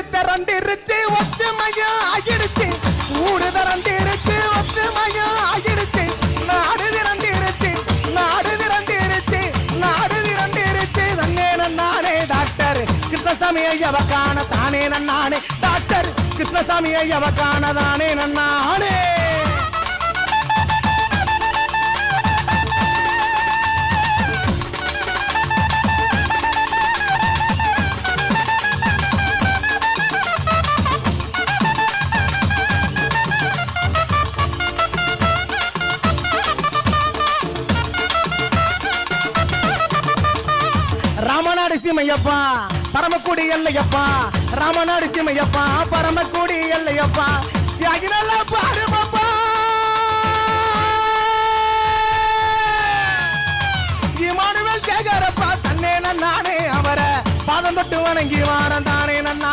திரண்டிருச்சு ஒத்துமையும் ஆகிடுச்சு ஊடு திரண்டிருச்சு ஒத்துமையும் ஆகிடுச்சு நாடு திரண்டிருச்சு நாடு திரண்டிருச்சு நாடு திரண்டிருச்சு தன்னே நானே டாக்டர் கிருஷ்ணசாமி ஐயாவை காண தானே நானே டாக்டர் கிருஷ்ணசாமி ஐயாவை காண தானே நானே ராமநாடு சீமையப்பா பரமக்குடி எல்லையப்பா ராமநாடு சீமையப்பா பரமக்குடி எல்லையப்பா தியாகினல்ல பாருமப்பா இமானுவேல் கேகரப்பா தன்னே நானே அவரை பாதம் தொட்டு வணங்கி வாரம் தானே நான்